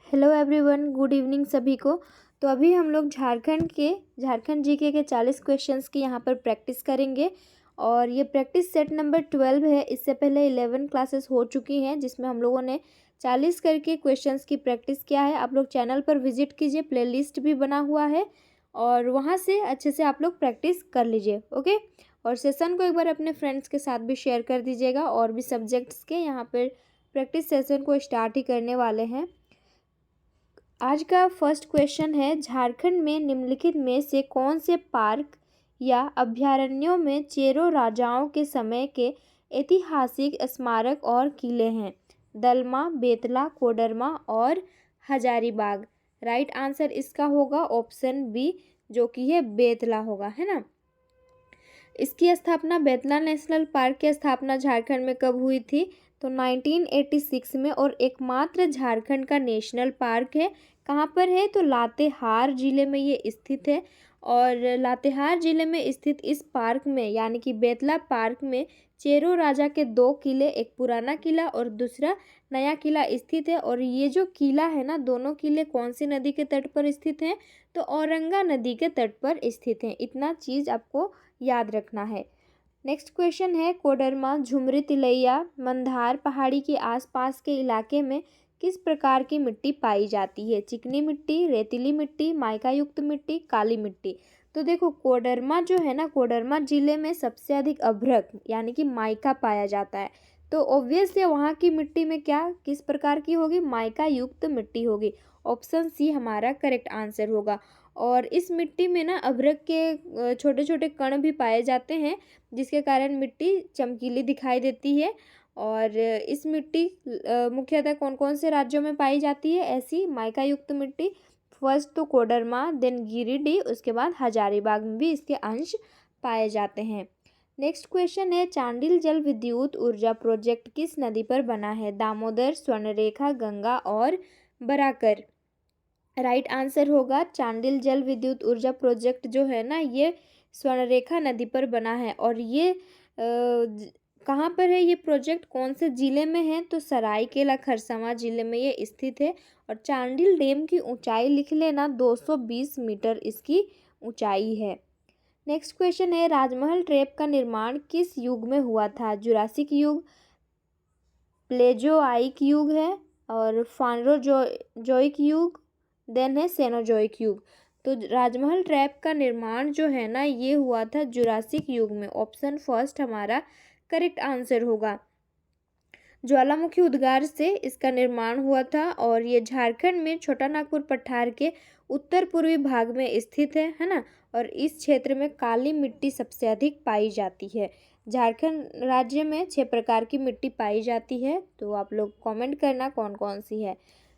Hello everyone, good evening सभी को। तो अभी हम लोग झारखंड जीके के 40 क्वेश्चंस की यहाँ पर प्रैक्टिस करेंगे और ये प्रैक्टिस सेट नंबर 12 है। इससे पहले 11 क्लासेस हो चुकी हैं जिसमें हम लोगों ने 40 करके क्वेश्चंस की प्रैक्टिस किया है। आप लोग चैनल पर विजिट कीजिए, प्लेलिस्ट भी बना हुआ है और वहाँ से अच्छे से आप लोग प्रैक्टिस कर लीजिए। ओके, और सेशन को एक बार अपने फ्रेंड्स के साथ भी शेयर कर दीजिएगा। और भी सब्जेक्ट्स के यहाँ पर प्रैक्टिस सेशन को स्टार्ट ही करने वाले हैं। आज का फर्स्ट क्वेश्चन है, झारखंड में निम्नलिखित में से कौन से पार्क या अभयारण्यों में चेरो राजाओं के समय के ऐतिहासिक स्मारक और किले हैं? दलमा, बेतला, कोडरमा और हजारीबाग। राइट आंसर इसका होगा ऑप्शन बी, जो कि है बेतला होगा, है ना। इसकी स्थापना, बेतला नेशनल पार्क की स्थापना झारखंड में कब हुई थी? तो 1986 में, और एकमात्र झारखंड का नेशनल पार्क है। कहाँ पर है? तो लातेहार जिले में ये स्थित है। और लातेहार जिले में स्थित इस पार्क में यानी कि बेतला पार्क में चेरो राजा के 2 किले, एक पुराना किला और दूसरा नया किला स्थित है। और ये जो किला है ना, दोनों किले कौन सी नदी के तट पर स्थित हैं? तो औरंगा नदी के तट पर स्थित हैं। इतना चीज़ आपको याद रखना है। नेक्स्ट क्वेश्चन है, कोडरमा, झुमरी, तिलैया, मंदार पहाड़ी के आसपास के इलाके में किस प्रकार की मिट्टी पाई जाती है? चिकनी मिट्टी, रेतीली मिट्टी, माइका युक्त मिट्टी, काली मिट्टी। तो देखो, कोडरमा जो है ना, कोडरमा जिले में सबसे अधिक अभ्रक यानी कि माइका पाया जाता है। तो ऑब्वियस है वहाँ की मिट्टी में क्या किस प्रकार की होगी? माइका युक्त मिट्टी होगी। ऑप्शन सी हमारा करेक्ट आंसर होगा। और इस मिट्टी में ना अभ्रक के छोटे छोटे कण भी पाए जाते हैं, जिसके कारण मिट्टी चमकीली दिखाई देती है। और इस मिट्टी मुख्यतः कौन कौन से राज्यों में पाई जाती है ऐसी माइका युक्त मिट्टी? फर्स्ट तो कोडरमा, देन गिरिडीह, उसके बाद हजारीबाग में भी इसके अंश पाए जाते हैं। नेक्स्ट क्वेश्चन है, चांडिल जल विद्युत ऊर्जा प्रोजेक्ट किस नदी पर बना है? दामोदर, स्वर्णरेखा, गंगा और बराकर। राइट आंसर होगा चांडिल जल विद्युत ऊर्जा प्रोजेक्ट जो है ना, ये स्वर्णरेखा नदी पर बना है। और ये कहाँ पर है? ये प्रोजेक्ट कौन से ज़िले में है? तो सरायकेला खरसावां ज़िले में ये स्थित है। और चांडिल डैम की ऊंचाई लिख लेना, 220 मीटर इसकी ऊंचाई है। नेक्स्ट क्वेश्चन है, राजमहल ट्रैप का निर्माण किस युग में हुआ था? जुरासिक युग, प्लेजोआइक युग है और फानरोजोइक युग, देन है सेनोजोइक युग। तो राजमहल ट्रैप का निर्माण जो है ना, ये हुआ था जुरासिक युग में। ऑप्शन फर्स्ट हमारा करेक्ट आंसर होगा। ज्वालामुखी उद्गार से इसका निर्माण हुआ था और ये झारखंड में छोटा नागपुर पठार के उत्तर पूर्वी भाग में स्थित है ना। और इस क्षेत्र में काली मिट्टी सबसे अधिक पाई जाती है। झारखंड राज्य में 6 प्रकार की मिट्टी पाई जाती है। तो आप लोग कमेंट करना कौन कौन सी है।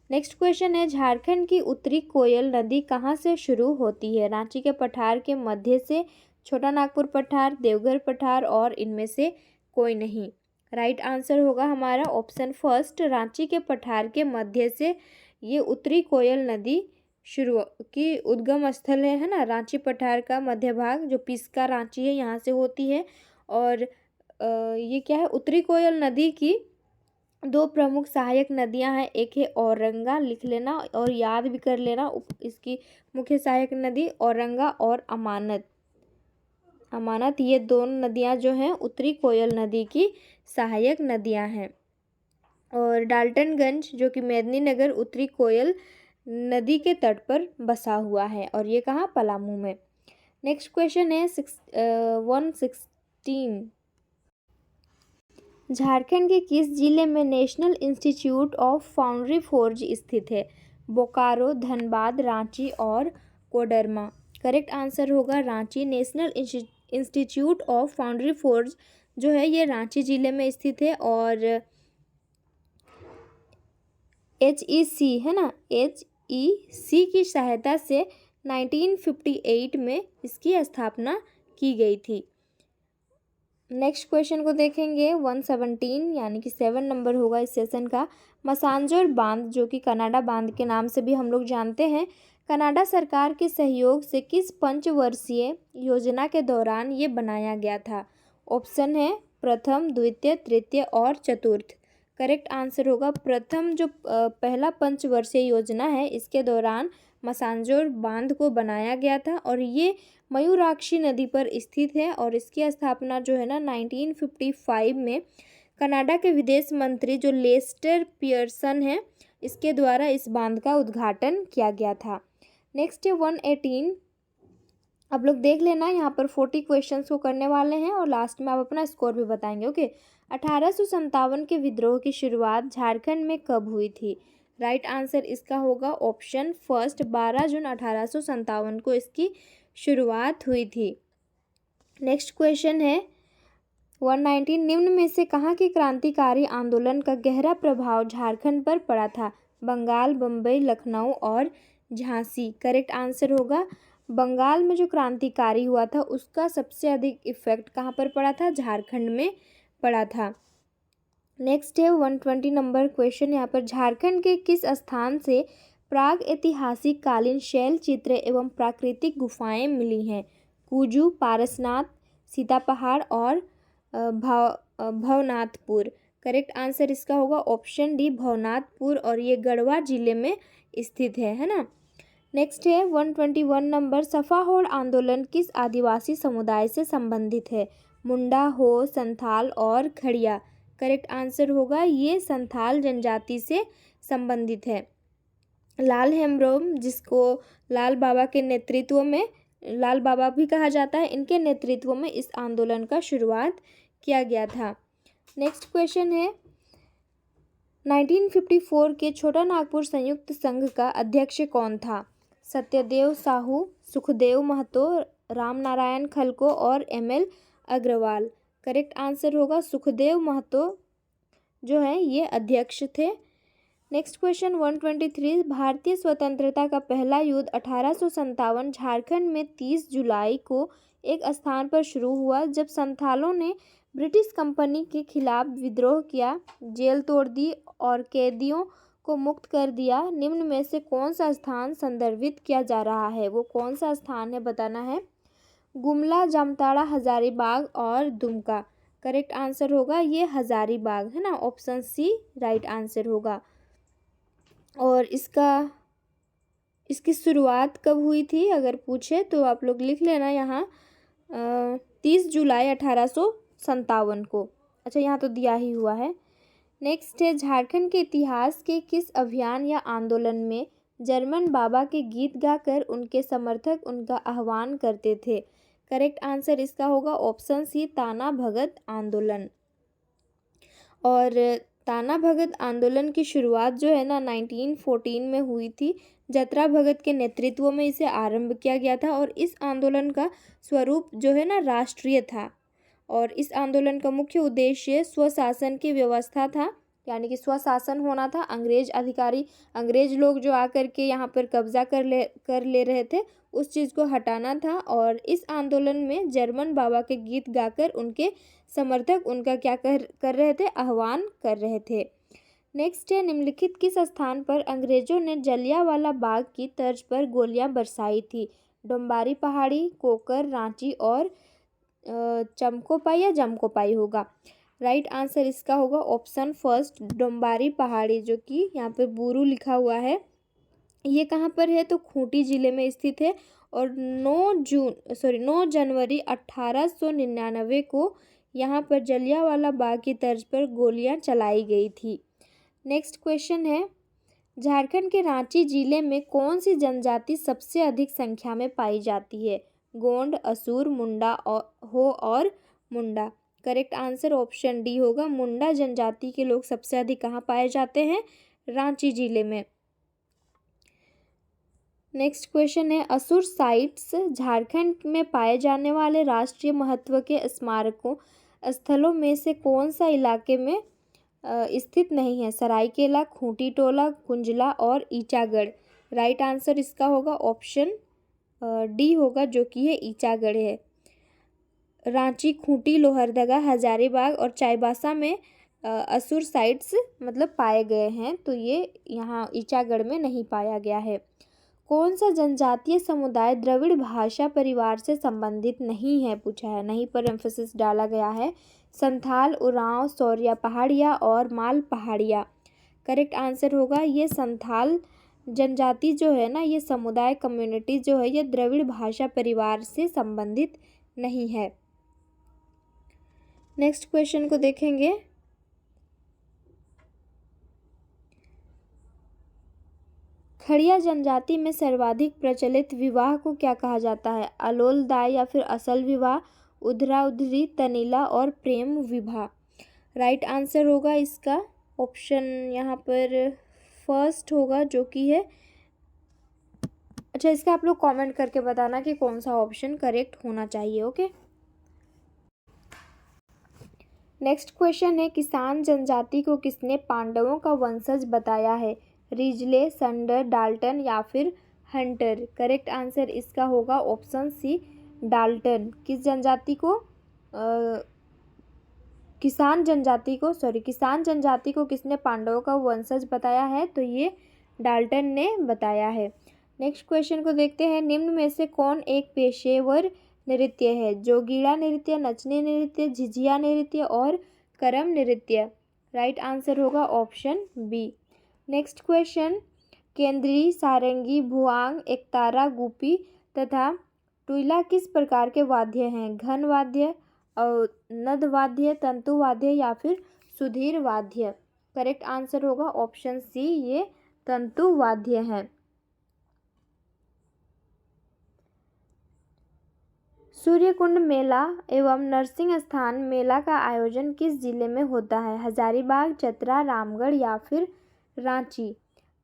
नेक्स्ट क्वेश्चन है, झारखंड की उत्तरी कोयल नदी कहाँ से शुरू होती है? रांची के पठार के मध्य से, छोटा नागपुर पठार, देवघर पठार और इनमें से कोई नहीं। राइट आंसर होगा हमारा ऑप्शन फर्स्ट, रांची के पठार के मध्य से ये उत्तरी कोयल नदी शुरू की उद्गम स्थल है ना। रांची पठार का मध्य भाग जो पिस्का रांची है, यहाँ से होती है। और ये क्या है? उत्तरी कोयल नदी की 2 प्रमुख सहायक नदियां हैं। एक है औरंगा, लिख लेना और याद भी कर लेना। इसकी मुख्य सहायक नदी औरंगा और अमानत, ये दोनों नदियां जो हैं उत्तरी कोयल नदी की सहायक नदियां हैं। और डाल्टनगंज जो कि मेदिनीनगर उत्तरी कोयल नदी के तट पर बसा हुआ है और ये कहाँ? पलामू में। नेक्स्ट क्वेश्चन है 116, झारखंड के किस जिले में national institute of foundry forge स्थित है? बोकारो, धनबाद, रांची और कोडरमा। करेक्ट आंसर होगा Ranchi. National institute of foundry forge जो है ये रांची जिले में स्थित है। और HEC है ना, HEC की सहायता से 1958 में इसकी स्थापना की गई थी। नेक्स्ट क्वेश्चन को देखेंगे 117 यानी कि 7 नंबर होगा इस सेशन का। मसांजोर बांध जो कि कनाडा बांध के नाम से भी हम लोग जानते हैं, कनाडा सरकार के सहयोग से किस पंचवर्षीय योजना के दौरान ये बनाया गया था? ऑप्शन है प्रथम, द्वितीय, तृतीय और चतुर्थ। करेक्ट आंसर होगा प्रथम जो पहला पंचवर्षीय योजना है इसके दौरान मसांजोर बांध को बनाया गया था और ये मयूराक्षी नदी पर स्थित है और इसकी स्थापना जो है ना 1955 में कनाडा के विदेश मंत्री जो लेस्टर पियर्सन है इसके द्वारा इस बांध का उद्घाटन किया गया था। नेक्स्ट है 118। आप लोग देख लेना, यहाँ पर 40 क्वेश्चंस को करने वाले हैं और लास्ट में आप अपना स्कोर भी बताएंगे। ओके, 1857 के विद्रोह की शुरुआत झारखंड में कब हुई थी? राइट आंसर इसका होगा ऑप्शन फर्स्ट, 12 जून 1857 को इसकी शुरुआत हुई थी। नेक्स्ट क्वेश्चन है 119। निम्न में से कहाँ के क्रांतिकारी आंदोलन का गहरा प्रभाव झारखंड पर पड़ा था? बंगाल, बम्बई, लखनऊ और झांसी। करेक्ट आंसर होगा बंगाल में जो क्रांतिकारी हुआ था उसका सबसे अधिक इफेक्ट कहाँ पर पड़ा था? झारखंड में पड़ा था। नेक्स्ट है 120 नंबर क्वेश्चन। यहाँ पर झारखंड के किस स्थान से प्राग ऐतिहासिक कालीन शैल चित्र एवं प्राकृतिक गुफाएं मिली हैं? कुजू, पारसनाथ, सीता पहाड़ और भवनाथपुर। करेक्ट आंसर इसका होगा ऑप्शन डी, भवनाथपुर, और ये गढ़वा जिले में स्थित है ना। नेक्स्ट है 121 नंबर। सफाहोड़ आंदोलन किस आदिवासी समुदाय से संबंधित है? मुंडा, हो, संथाल और खड़िया। करेक्ट आंसर होगा ये संथाल जनजाति से संबंधित है। लाल हेम्ब्रोम, जिसको लाल बाबा के नेतृत्व में लाल बाबा भी कहा जाता है, इनके नेतृत्व में इस आंदोलन का शुरुआत किया गया था। नेक्स्ट क्वेश्चन है 1954 के छोटा नागपुर संयुक्त संघ का अध्यक्ष कौन था? सत्यदेव साहू, सुखदेव महतो, रामनारायण खलको और ML अग्रवाल। करेक्ट आंसर होगा सुखदेव महतो जो है ये अध्यक्ष थे। Next question 123। भारतीय स्वतंत्रता का पहला युद्ध 1857 झारखंड में 30 जुलाई को एक स्थान पर शुरू हुआ जब संथालों ने ब्रिटिश कंपनी के खिलाफ विद्रोह किया, जेल तोड़ दी और कैदियों को मुक्त कर दिया। निम्न में से कौन सा स्थान संदर्भित किया जा रहा है? वो कौन सा स्थान है बताना है। गुमला, जामताड़ा, हजारीबाग और दुमका। करेक्ट आंसर होगा ये हजारीबाग है ना, ऑप्शन सी राइट आंसर होगा। और इसकी शुरुआत कब हुई थी अगर पूछे तो आप लोग लिख लेना यहाँ 30 जुलाई 1857 को। अच्छा, यहाँ तो दिया ही हुआ है। नेक्स्ट है झारखंड के इतिहास के किस अभियान या आंदोलन में जर्मन बाबा के गीत गाकर उनके समर्थक उनका आह्वान करते थे? करेक्ट आंसर इसका होगा ऑप्शन सी, ताना भगत आंदोलन। और ताना भगत आंदोलन की शुरुआत जो है ना 1914 में हुई थी। जतरा भगत के नेतृत्व में इसे आरंभ किया गया था और इस आंदोलन का स्वरूप जो है ना राष्ट्रीय था और इस आंदोलन का मुख्य उद्देश्य स्वशासन की व्यवस्था था, यानी कि स्वशासन होना था। अंग्रेज लोग जो आकर के यहाँ पर कब्जा कर ले रहे थे उस चीज़ को हटाना था और इस आंदोलन में जर्मन बाबा के गीत गाकर उनके समर्थक उनका क्या कर रहे थे? आह्वान कर रहे थे। नेक्स्ट है निम्नलिखित किस स्थान पर अंग्रेजों ने जलियांवाला बाग की तर्ज पर गोलियां बरसाई थी? डोम्बारी पहाड़ी, कोकर, रांची और चमकोपाई या जमकोपाई होगा। राइट आंसर इसका होगा ऑप्शन फर्स्ट, डोम्बारी पहाड़ी, जो कि यहाँ पे बुरू लिखा हुआ है। ये कहाँ पर है? तो खूंटी जिले में स्थित है और 9 जनवरी 1899 को यहाँ पर जलियांवाला बाग की तर्ज पर गोलियां चलाई गई थी। नेक्स्ट क्वेश्चन है झारखंड के रांची जिले में कौन सी जनजाति सबसे अधिक संख्या में पाई जाती है? गोंड, असुर, मुंडा और मुंडा। करेक्ट आंसर ऑप्शन डी होगा, मुंडा जनजाति के लोग सबसे अधिक कहाँ पाए जाते हैं? रांची जिले में। नेक्स्ट क्वेश्चन है असुर साइट्स झारखंड में पाए जाने वाले राष्ट्रीय महत्व के स्मारकों स्थलों में से कौन सा इलाके में स्थित नहीं है? सरायकेला, खूंटी टोला, कुंजला और ईचागढ़। राइट आंसर इसका होगा ऑप्शन डी होगा, जो कि ये ईचागढ़ है। रांची, खूंटी, लोहरदगा, हजारीबाग और चाईबासा में असुर साइट्स मतलब पाए गए हैं, तो ये यहाँ ईचागढ़ में नहीं पाया गया है। कौन सा जनजातीय समुदाय द्रविड़ भाषा परिवार से संबंधित नहीं है? पूछा है, नहीं पर एम्फेसिस डाला गया है संथाल, उरांव, सौरिया पहाड़िया और माल पहाड़िया। करेक्ट आंसर होगा ये संथाल जनजाति जो है ना, ये समुदाय कम्युनिटी जो है, ये द्रविड़ भाषा परिवार से संबंधित नहीं है। नेक्स्ट क्वेश्चन को देखेंगे। खड़िया जनजाति में सर्वाधिक प्रचलित विवाह को क्या कहा जाता है? अलोलदाय या फिर असल विवाह, उधरा उधरी, तनीला और प्रेम विवाह। राइट आंसर होगा इसका ऑप्शन यहाँ पर फर्स्ट होगा, जो कि है। अच्छा, इसका आप लोग कमेंट करके बताना कि कौन सा ऑप्शन करेक्ट होना चाहिए। ओके, नेक्स्ट क्वेश्चन है, किसान जनजाति को किसने पांडवों का वंशज बताया है? रिजले, संडर, डाल्टन या फिर हंटर। करेक्ट आंसर इसका होगा ऑप्शन सी, डाल्टन। किस जनजाति को किसान जनजाति को किसने पांडवों का वंशज बताया है? तो ये डाल्टन ने बताया है। नेक्स्ट क्वेश्चन को देखते हैं। निम्न में से कौन एक पेशेवर नृत्य है? जोगीड़ा नृत्य, नचने नृत्य, झिझिया नृत्य और करम नृत्य। राइट आंसर होगा ऑप्शन बी। नेक्स्ट क्वेश्चन, केंद्री, सारंगी, भुआंग, एकतारा, गुपी तथा टुइला किस प्रकार के वाद्य हैं? घन वाद्य, नद वाद्य, तंतु वाद्य या फिर सुधीर वाद्य। करेक्ट आंसर होगा ऑप्शन सी, ये तंतु वाद्य हैं। सूर्यकुंड मेला एवं नरसिंह स्थान मेला का आयोजन किस जिले में होता है? हजारीबाग, चतरा, रामगढ़ या फिर रांची।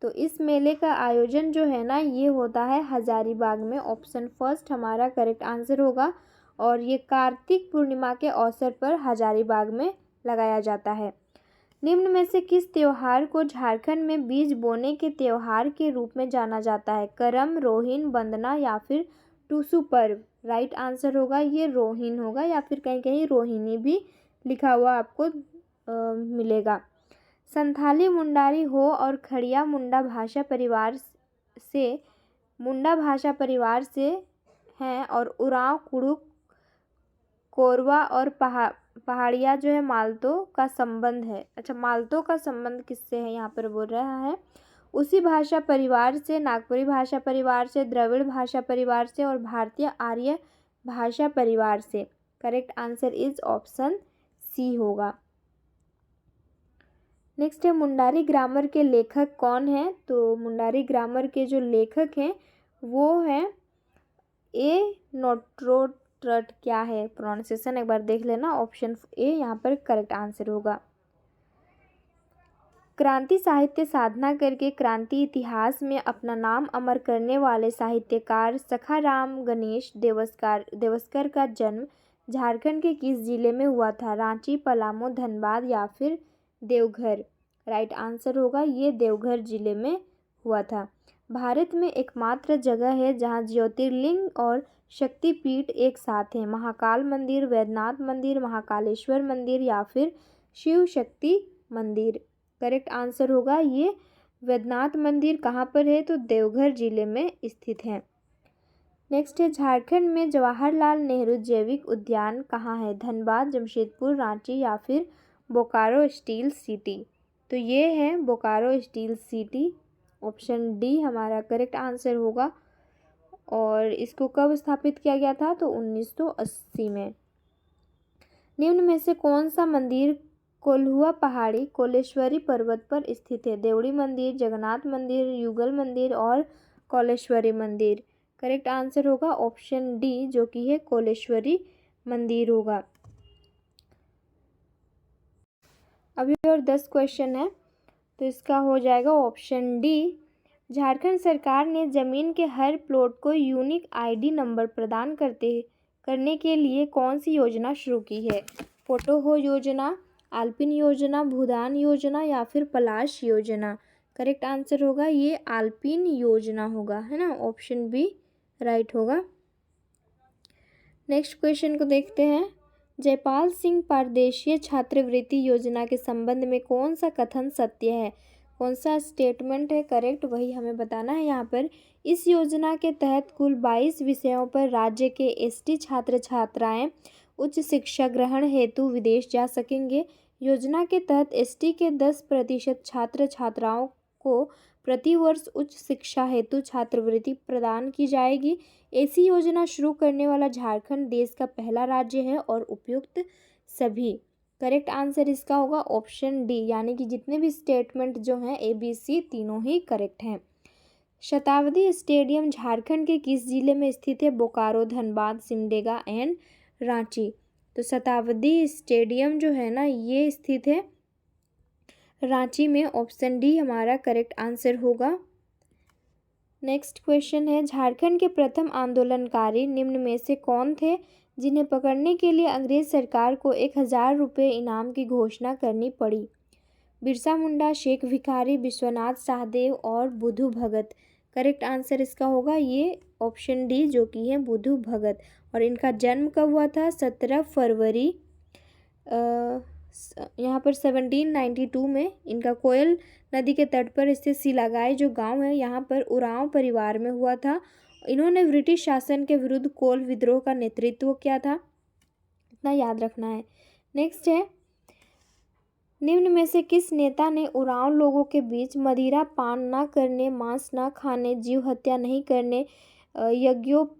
तो इस मेले का आयोजन जो है ना, ये होता है हजारीबाग में। ऑप्शन फर्स्ट हमारा करेक्ट आंसर होगा। और ये कार्तिक पूर्णिमा के अवसर पर हजारीबाग में लगाया जाता है। निम्न में से किस त्योहार को झारखंड में बीज बोने के त्योहार के रूप में जाना जाता है? करम, रोहिन, वंदना या फिर टूसू पर्व। राइट आंसर होगा ये रोहिन होगा, या फिर कहीं कहीं रोहिणी भी लिखा हुआ आपको मिलेगा। संथाली, मुंडारी, हो और खड़िया मुंडा भाषा परिवार से हैं और उरांव, कुड़ुक, कोरवा और पहाड़िया जो है मालतो का संबंध है। अच्छा, मालतो का संबंध किससे है यहाँ पर बोल रहा है? उसी भाषा परिवार से, नागपुरी भाषा परिवार से, द्रविड़ भाषा परिवार से और भारतीय आर्य भाषा परिवार से। Correct answer is option C होगा। नेक्स्ट है, मुंडारी ग्रामर के लेखक कौन है? तो मुंडारी ग्रामर के जो लेखक हैं वो हैं ए नोट्रोट्रट। क्या है प्रोनाउंसिएशन एक बार देख लेना। ऑप्शन ए यहाँ पर करेक्ट आंसर होगा। क्रांति साहित्य साधना करके क्रांति इतिहास में अपना नाम अमर करने वाले साहित्यकार सखाराम गणेश देवस्कर का जन्म झारखंड के किस जिले में हुआ था? रांची, पलामू, धनबाद या फिर देवघर। राइट आंसर होगा ये देवघर जिले में हुआ था। भारत में एकमात्र जगह है जहां ज्योतिर्लिंग और शक्तिपीठ एक साथ हैं। महाकाल मंदिर, वैद्यनाथ मंदिर, महाकालेश्वर मंदिर या फिर शिव शक्ति मंदिर। करेक्ट आंसर होगा ये वैद्यनाथ मंदिर। कहाँ पर है? तो देवघर जिले में स्थित है। नेक्स्ट है, झारखंड में जवाहरलाल नेहरू जैविक उद्यान कहाँ है? धनबाद, जमशेदपुर, रांची या फिर बोकारो स्टील सिटी। तो ये है Bokaro steel city. Option D हमारा करेक्ट आंसर होगा। और इसको कब स्थापित किया गया था? तो 1980 में। निम्न में से कौन सा मंदिर कोल्हुआ पहाड़ी कोलेश्वरी पर्वत पर स्थित है? देवड़ी मंदिर, जगन्नाथ मंदिर, युगल मंदिर और कोलेश्वरी मंदिर। करेक्ट आंसर होगा ऑप्शन डी, जो कि है कोलेश्वरी मंदिर होगा। अभी और 10 क्वेश्चन है, तो इसका हो जाएगा ऑप्शन डी। झारखंड सरकार ने जमीन के हर प्लॉट को यूनिक आईडी नंबर प्रदान करने के लिए कौन सी योजना शुरू की है? फोटो हो योजना, आल्पिन योजना, भूदान योजना या फिर पलाश योजना। करेक्ट आंसर होगा ये आल्पिन योजना होगा, है ना। ऑप्शन बी राइट होगा। नेक्स्ट क्वेश्चन को देखते हैं। जयपाल सिंह पारदेशीय छात्रवृत्ति योजना के संबंध में कौन सा कथन सत्य है? कौन सा स्टेटमेंट है करेक्ट, वही हमें बताना है यहाँ पर। इस योजना के तहत कुल 22 विषयों पर राज्य के एसटी छात्र छात्राएं उच्च शिक्षा ग्रहण हेतु विदेश जा सकेंगे। योजना के तहत एसटी के 10% छात्र छात्राओं को प्रति वर्ष उच्च शिक्षा हेतु छात्रवृत्ति प्रदान की जाएगी। ऐसी योजना शुरू करने वाला झारखंड देश का पहला राज्य है और उपयुक्त सभी। करेक्ट आंसर इसका होगा ऑप्शन डी, यानी कि जितने भी स्टेटमेंट जो हैं ABC तीनों ही करेक्ट हैं। शताब्दी स्टेडियम झारखंड के किस जिले में स्थित है? बोकारो, धनबाद, सिमडेगा एंड रांची। तो शताब्दी स्टेडियम जो है ना ये स्थित है रांची में। ऑप्शन डी हमारा करेक्ट आंसर होगा। नेक्स्ट क्वेश्चन है, झारखंड के प्रथम आंदोलनकारी निम्न में से कौन थे जिन्हें पकड़ने के लिए अंग्रेज सरकार को 1000 रुपये इनाम की घोषणा करनी पड़ी? बिरसा मुंडा, शेख भिखारी, विश्वनाथ साहदेव और बुधु भगत। करेक्ट आंसर इसका होगा ये ऑप्शन डी जो कि है बुधु भगत। और इनका जन्म कब हुआ था? 17 फरवरी यहाँ पर 1792 में। इनका कोयल नदी के तट पर स्थित सिलागाई जो गांव है यहाँ पर उरांव परिवार में हुआ था। इन्होंने ब्रिटिश शासन के विरुद्ध कोल विद्रोह का नेतृत्व किया था, इतना याद रखना है। नेक्स्ट है, निम्न में से किस नेता ने उरांव लोगों के बीच मदिरा पान न करने, मांस न खाने, जीव हत्या नहीं करने, यज्ञोपवीत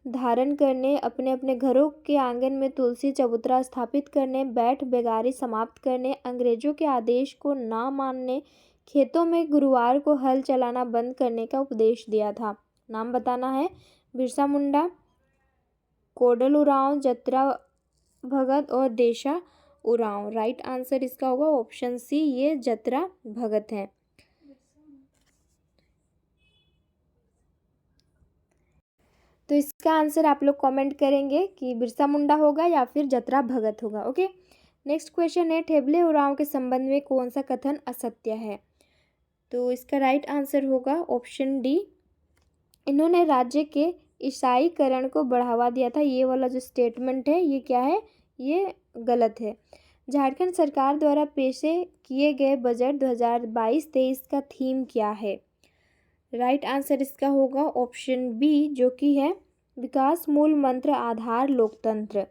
धारण करने, अपने अपने घरों के आंगन में तुलसी चबूतरा स्थापित करने, बैठ बेगारी समाप्त करने, अंग्रेजों के आदेश को ना मानने, खेतों में गुरुवार को हल चलाना बंद करने का उपदेश दिया था? नाम बताना है। बिरसा मुंडा, कोडल उरांव, जतरा भगत और देशा उरांव। राइट आंसर इसका होगा ऑप्शन सी, ये जतरा भगत है। तो इसका आंसर आप लोग कमेंट करेंगे कि बिरसा मुंडा होगा या फिर जतरा भगत होगा। ओके, नेक्स्ट क्वेश्चन है, ठेबले उरांव के संबंध में कौन सा कथन असत्य है? तो इसका राइट आंसर होगा ऑप्शन डी, इन्होंने राज्य के ईसाईकरण को बढ़ावा दिया था। ये वाला जो स्टेटमेंट है ये क्या है? ये गलत है। झारखंड सरकार द्वारा पेश किए गए बजट 2022-23 का थीम क्या है? राइट आंसर इसका होगा ऑप्शन बी जो कि है विकास मूल मंत्र आधार लोकतंत्र।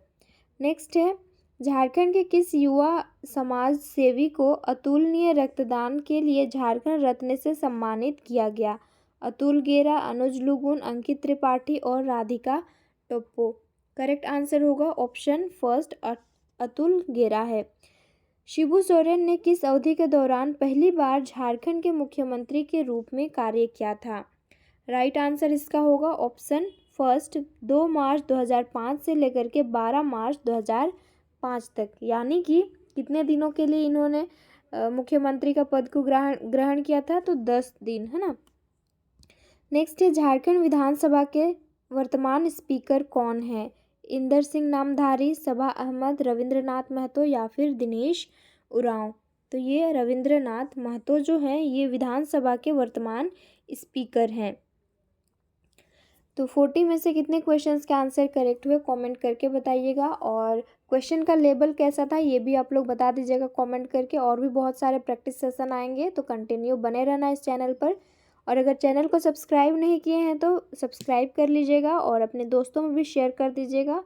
नेक्स्ट है, झारखंड के किस युवा समाज सेवी को अतुलनीय रक्तदान के लिए झारखंड रत्न से सम्मानित किया गया? अतुल गेरा, अनुज लुगुन, अंकित त्रिपाठी और राधिका टोप्पो। करेक्ट आंसर होगा ऑप्शन फर्स्ट अतुल गेरा है। शिबू सोरेन ने किस अवधि के दौरान पहली बार झारखंड के मुख्यमंत्री के रूप में कार्य किया था? राइट आंसर इसका होगा ऑप्शन फर्स्ट 2 मार्च 2005 से लेकर के 12 मार्च 2005 तक, यानी कि कितने दिनों के लिए इन्होंने मुख्यमंत्री का पद को ग्रहण किया था? तो 10 दिन, है ना। नेक्स्ट है, झारखंड विधानसभा के वर्तमान स्पीकर कौन है? इंदर सिंह नामधारी, सबा अहमद, रविंद्रनाथ महतो या फिर दिनेश उरांव। तो ये रविंद्रनाथ महतो जो हैं ये विधानसभा के वर्तमान स्पीकर हैं। तो 40 में से कितने क्वेश्चंस के आंसर करेक्ट हुए कमेंट करके बताइएगा। और क्वेश्चन का लेवल कैसा था ये भी आप लोग बता दीजिएगा कमेंट करके। और भी बहुत सारे प्रैक्टिस सेशन आएंगे तो कंटिन्यू बने रहना इस चैनल पर। और अगर चैनल को सब्सक्राइब नहीं किए हैं तो सब्सक्राइब कर लीजिएगा और अपने दोस्तों में भी शेयर कर दीजिएगा।